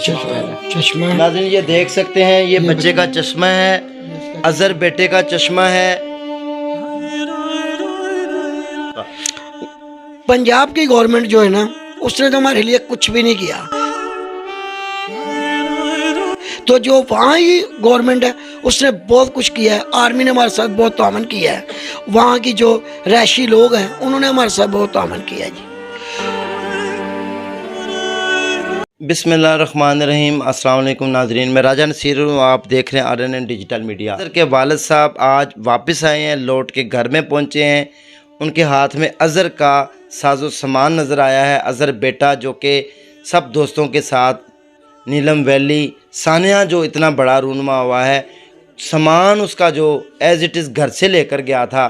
चश्मा। नाज़रीन ये देख सकते हैं, ये बच्चे का चश्मा है, अजहर बेटे का चश्मा है। पंजाब की गवर्नमेंट जो है ना, उसने तो हमारे लिए कुछ भी नहीं किया। तो जो वहाँ की गवर्नमेंट है उसने बहुत कुछ किया है। आर्मी ने हमारे साथ बहुत तामन किया है। वहाँ की जो रैशी लोग हैं उन्होंने हमारे साथ बहुत तामन किया है जी। बिस्मिल्लाहिर्रहमानिर्रहीम। अस्सलाम वालेकुम नाजरीन, मैं राजा नसीर हूँ। आप देख रहे हैं RNN डिजिटल मीडिया। अजहर के वालिद साहब आज वापस आए हैं, लौट के घर में पहुँचे हैं। उनके हाथ में अजहर का साजो सामान नज़र आया है। अजहर बेटा जो कि सब दोस्तों के साथ नीलम वैली सानिया जो इतना बड़ा रूनुमा हुआ है, सामान उसका जो एज़ इट इज़ घर से लेकर गया था,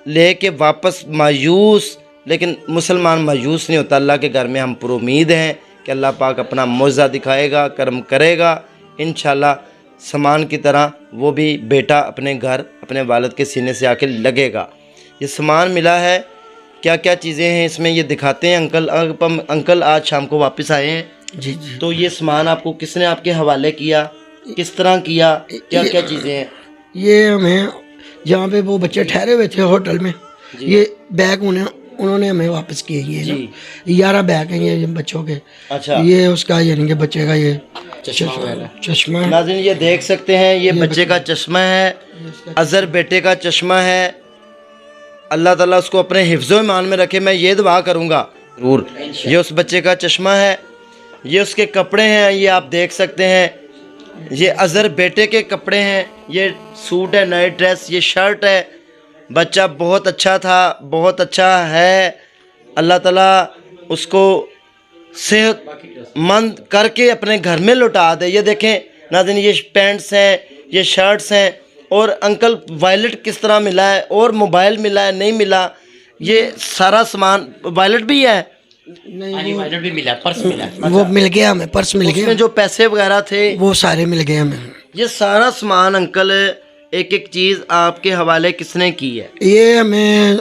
लेके वापस मायूस। लेकिन मुसलमान मायूस नहीं होता। अल्लाह के घर में हम पूरी उम्मीद हैं कि अल्लाह पाक अपना मौज़ा दिखाएगा, करम करेगा। इंशाल्लाह सामान की तरह वो भी बेटा अपने घर अपने वालिद के सीने से आके लगेगा। ये सामान मिला है, क्या क्या चीज़ें हैं इसमें ये दिखाते हैं। अंकल आज शाम को वापस आए हैं जी जी। तो ये सामान आपको किसने आपके हवाले किया, किस तरह किया, क्या क्या चीज़ें हैं? ये हमें जहाँ पे वो बच्चे ठहरे हुए थे होटल में, ये बैग उन्होंने हमें वापस किए। ये 11 बैग हैं ये बच्चों के। अच्छा, ये उसका यानी कि बच्चे का ये चश्मा। नाज़रीन ये देख सकते हैं, ये बच्चे का चश्मा है, अजहर बेटे का चश्मा है। अल्लाह ताला उसको अपने हिफ्ज़ो ईमान में रखे, मैं ये दुआ करूँगा ज़रूर। ये उस बच्चे का चश्मा है, ये उसके कपड़े हैं, ये आप देख सकते हैं। ये अजहर बेटे के कपड़े हैं, ये सूट है, नई ड्रेस, ये शर्ट है। बच्चा बहुत अच्छा था, बहुत अच्छा है। अल्लाह ताला उसको सेहतमंद करके अपने घर में लौटा दे। ये देखें नाज़रीन, ये पैंट्स हैं, ये शर्ट्स हैं। और अंकल वॉलेट किस तरह मिला है, और मोबाइल मिला है, नहीं मिला, ये सारा सामान। वॉलेट भी है, नहीं वॉलेट भी मिला, पर्स मिला। वो मिल गया हमें, पर्स मिल गया। उसमें जो पैसे वगैरह थे वो सारे मिल गए हमें। ये सारा सामान अंकल एक एक चीज़ आपके हवाले किसने की है? ये हमें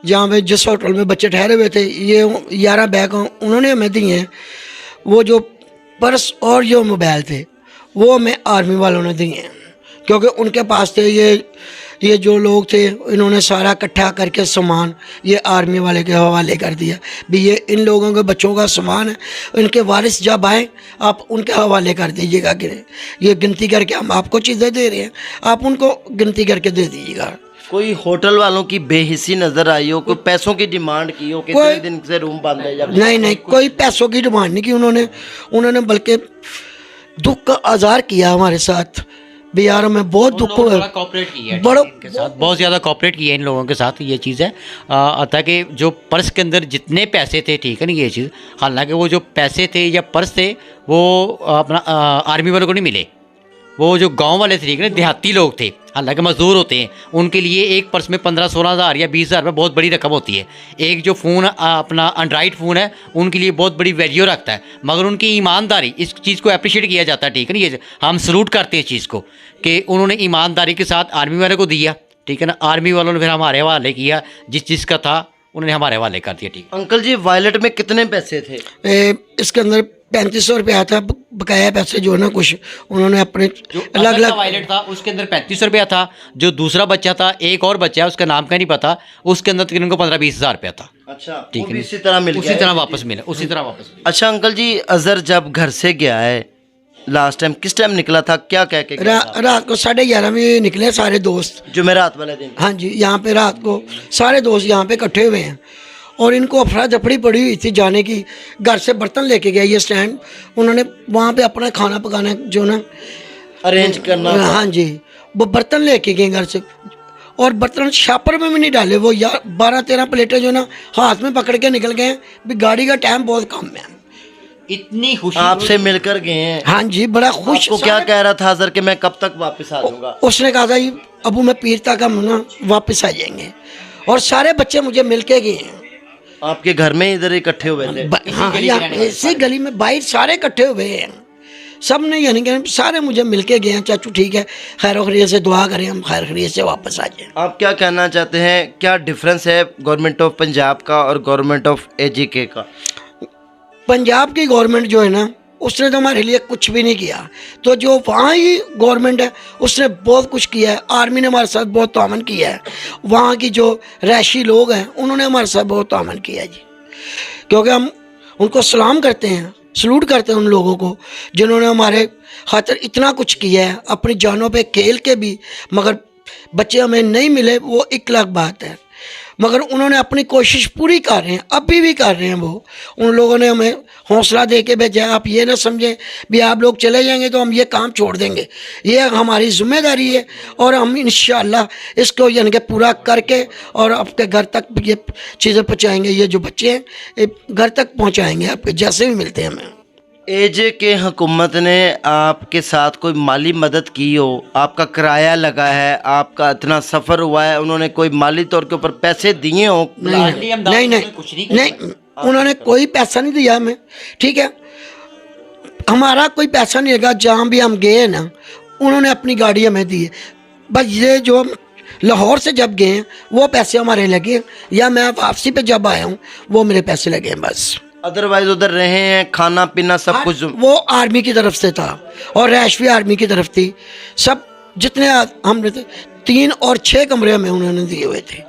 जहाँ पे जिस होटल में बच्चे ठहरे हुए थे, ये 11 बैग उन्होंने हमें दिए हैं। वो जो पर्स और जो मोबाइल थे वो हमें आर्मी वालों ने दिए हैं, क्योंकि उनके पास थे। ये जो लोग थे इन्होंने सारा इकट्ठा करके सामान ये आर्मी वाले के हवाले कर दिया भी ये इन लोगों के बच्चों का सामान है, इनके वारिस जब आए आप उनके हवाले कर दीजिएगा। ये गिनती करके हम आपको चीज़ें दे रहे हैं, आप उनको गिनती करके दे दीजिएगा। कोई होटल वालों की बेहिसी नज़र आई हो, कोई पैसों की डिमांड की हो, कितने दिन से रूम बंद है? जब नहीं, कोई पैसों की डिमांड नहीं की उन्होंने बल्कि दुख का आज़ार किया हमारे साथ भी। यार हमें बहुत दुख हुआ, कॉपरेट किया है बड़ा इनके साथ, बहुत ज़्यादा कॉपरेट किया है इन लोगों के साथ। ये चीज़ है ताकि जो पर्स के अंदर जितने पैसे थे, ठीक है ना, ये चीज़, हालांकि वो जो पैसे थे या पर्स थे वो अपना आर्मी वालों को नहीं मिले, वो जो गांव वाले थे, ठीक है ना, देहाती लोग थे, हालांकि मजदूर होते हैं, उनके लिए एक पर्स में 15-16 हज़ार या 20 हज़ार रुपये बहुत बड़ी रकम होती है। एक जो फ़ोन अपना एंड्रॉइड फ़ोन है उनके लिए बहुत बड़ी वैल्यू रखता है, मगर उनकी ईमानदारी, इस चीज़ को अप्रिशिएट किया जाता है, ठीक है ना, ये हम सलूट करते हैं इस चीज़ को कि उन्होंने ईमानदारी के साथ आर्मी वाले को दिया, ठीक है ना। आर्मी वालों ने फिर हमारे हवाले किया, जिसका था उन्होंने हमारे हवाले कर दिया, ठीक। अंकल जी वॉलेट में कितने पैसे थे? इसके अंदर 3500 रुपया था, बकाया पैसे जो है ना कुछ उन्होंने अपने अलग अलग। वॉलेट था उसके अंदर 3500 रुपया था। जो दूसरा बच्चा था, एक और बच्चा है, उसका नाम का नहीं पता, उसके अंदर तकरीबन को 15-20 हज़ार रुपया था। अच्छा, ठीक है, इसी तरह मिल गया, उसी तरह वापस मिला, उसी तरह वापस मिला। अच्छा अंकल जी, अजहर जब घर से गया है लास्ट टाइम, किस टाइम निकला था, क्या कह के गया था? रात को 11:30 में निकले सारे दोस्त, जुमेरात वाले दिन। हाँ जी, यहाँ पे रात को सारे दोस्त यहाँ पे इकट्ठे हुए हैं और इनको अफरा दफड़ी पड़ी हुई थी जाने की। घर से बर्तन लेके गया ये स्टैंड, उन्होंने वहाँ पे अपना खाना पकाना जो ना अरेंज करना। हाँ जी, वो बर्तन लेके गए घर से और बर्तन शापर में भी नहीं डाले। वो यार 12-13 प्लेटें जो ना हाथ में पकड़ के निकल गए भी। गाड़ी का टाइम बहुत कम है। इतनी खुशी आपसे मिलकर गए हैं? हाँ जी, बड़ा खुश। आपको क्या कह रहा था अजहर कि मैं कब तक वापस आ जाऊंगा? उसने कहा था अबू मैं पीर तक हम ना वापस आ जाएंगे। और सारे बच्चे मुझे मिल के गए हैं। आपके घर में इधर इकट्ठे हुए थे? हाँ, इसी गली में बाहर सारे इकट्ठे हुए हैं, सब ने यानी कि सारे मुझे मिल के गए हैं। चाचू ठीक है, खैर खैरियत से दुआ करें, हम खैर खैरियत से वापस आ जाएं। आप क्या कहना चाहते हैं, क्या डिफरेंस है गवर्नमेंट ऑफ पंजाब का और गवर्नमेंट ऑफ AGK का? पंजाब की गवर्नमेंट जो है ना उसने तो हमारे लिए कुछ भी नहीं किया। तो जो वहाँ ही गवर्नमेंट है उसने बहुत कुछ किया है। आर्मी ने हमारे साथ बहुत तामन किया है। वहाँ की जो रैशी लोग हैं उन्होंने हमारे साथ बहुत तामन किया है जी, क्योंकि हम उनको सलाम करते हैं, सलूट करते हैं उन लोगों को जिन्होंने हमारे खातिर इतना कुछ किया है, अपनी जानों पे खेल के भी। मगर बच्चे हमें नहीं मिले वो एक अलग बात है, मगर उन्होंने अपनी कोशिश पूरी कर रहे हैं, अभी भी कर रहे हैं। वो उन लोगों ने हमें हौसला दे के भेजा है। आप ये ना समझें भी आप लोग चले जाएंगे तो हम ये काम छोड़ देंगे, ये हमारी जिम्मेदारी है और हम इंशाअल्लाह इसको यानी कि पूरा करके और आपके घर तक ये चीज़ें पहुँचाएँगे। ये जो बच्चे हैं ये घर तक पहुँचाएँगे आपके जैसे भी मिलते हैं हमें। एजे के हुकूमत ने आपके साथ कोई माली मदद की हो, आपका किराया लगा है, आपका इतना सफ़र हुआ है, उन्होंने कोई माली तौर के ऊपर पैसे दिए हो? नहीं, उन्होंने कोई पैसा नहीं दिया हमें, ठीक है। हमारा कोई पैसा नहीं लगा। जहाँ भी हम गए ना उन्होंने अपनी गाड़ी हमें दी है। बस ये जो लाहौर से जब गए हैं वो पैसे हमारे लगे, या मैं वापसी पे जब आया हूँ वो मेरे पैसे लगे हैं बस। अदरवाइज उधर रहे हैं, खाना पीना सब कुछ वो आर्मी की तरफ से था और रैश भी आर्मी की तरफ थी। सब जितने हमने 3 और 6 कमरे हमें उन्होंने दिए हुए थे।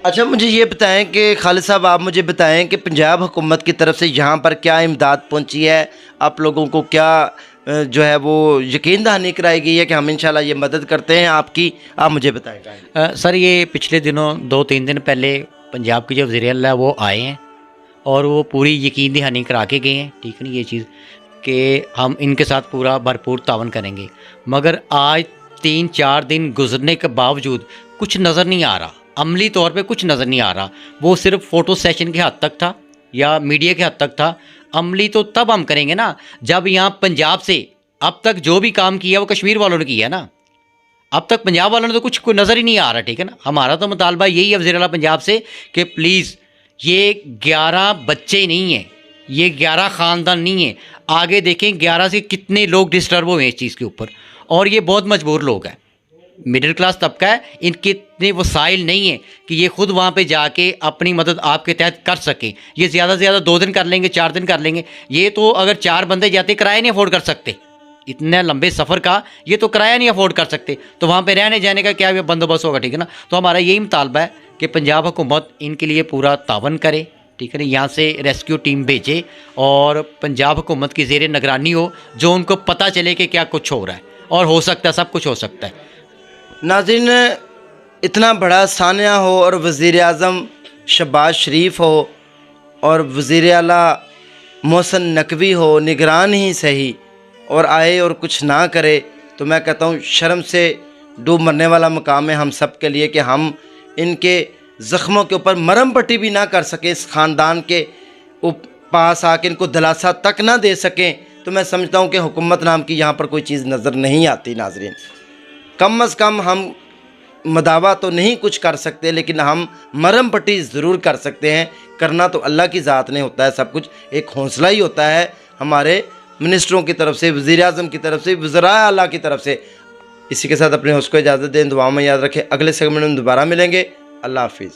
अच्छा, मुझे ये बताएं कि खालिद साहब, आप मुझे बताएं कि पंजाब हुकूमत की तरफ से यहाँ पर क्या इमदाद पहुँची है, आप लोगों को क्या जो है वो यकीन दहानी कराई गई है कि हम इंशाल्लाह ये मदद करते हैं आपकी? आप मुझे बताएं। सर, ये पिछले दिनों 2-3 दिन पहले पंजाब के जो वज़ीर आला है वो आए हैं और वो पूरी यकीन दहानी करा के गए हैं, ठीक है ना, ये चीज़ कि हम इनके साथ पूरा भरपूर तावन करेंगे। मगर आज 3-4 दिन गुजरने के बावजूद कुछ नज़र नहीं आ रहा, अमली तौर पे कुछ नज़र नहीं आ रहा। वो सिर्फ फ़ोटो सेशन के हद तक था या मीडिया के हद तक था। अमली तो तब हम करेंगे ना जब यहाँ पंजाब से अब तक जो भी काम किया वो कश्मीर वालों ने किया ना। अब तक पंजाब वालों ने तो कुछ कोई नज़र ही नहीं आ रहा, ठीक है ना। हमारा तो मुतालबा यही है वज़ीर आला पंजाब से कि प्लीज़ ये 11 बच्चे नहीं हैं, ये 11 ख़ानदान नहीं है। आगे देखें 11 से कितने लोग डिस्टर्ब हुए हैं इस चीज़ के ऊपर, और ये बहुत मजबूर लोग हैं, मिडिल क्लास तबका है। इनके इतने वसाइल नहीं है कि ये खुद वहाँ पे जाके अपनी मदद आपके तहत कर सकें। ये ज़्यादा से ज़्यादा 2 दिन कर लेंगे, 4 दिन कर लेंगे। ये तो अगर 4 बंदे जाते किराया नहीं अफोर्ड कर सकते, इतने लंबे सफ़र का ये तो किराया नहीं अफोर्ड कर सकते, तो वहाँ पे रहने जाने का क्या बंदोबस्त होगा, ठीक है ना। तो हमारा यही मुतालबा है कि पंजाब हुकूमत इनके लिए पूरा तावन करे, ठीक है ना, यहाँ से रेस्क्यू टीम भेजे और पंजाब हुकूमत की ज़ेर निगरानी हो, जो उनको पता चले कि क्या कुछ हो रहा है, और हो सकता है सब कुछ हो सकता है। नाज़रीन, इतना बड़ा सानिया हो और वज़ीर आज़म शहबाज शरीफ हो और वज़ीर आला मोहसिन नकवी हो, निगरान ही सही, और आए और कुछ ना करे, तो मैं कहता हूँ शर्म से डूब मरने वाला मकाम है हम सब के लिए कि हम इनके ज़ख्मों के ऊपर मरहम पट्टी भी ना कर सकें, इस ख़ानदान के पास आके इनको दिलासा तक ना दे सकें। तो मैं समझता हूँ कि हुकूमत नाम की यहाँ पर कोई चीज़ नज़र नहीं आती। नाज़रीन, कम अज़ कम हम मदावा तो नहीं कुछ कर सकते, लेकिन हम मरहम पट्टी ज़रूर कर सकते हैं। करना तो अल्लाह की ज़ात ने होता है, सब कुछ एक हौसला ही होता है हमारे मिनिस्टरों की तरफ से, वज़ीर आज़म की तरफ से, वज़राए आला की तरफ से। इसी के साथ अपने होस्ट को इजाज़त दें, दुआ में याद रखें। अगले सेगमेंट में दोबारा मिलेंगे। अल्लाह हाफिज़।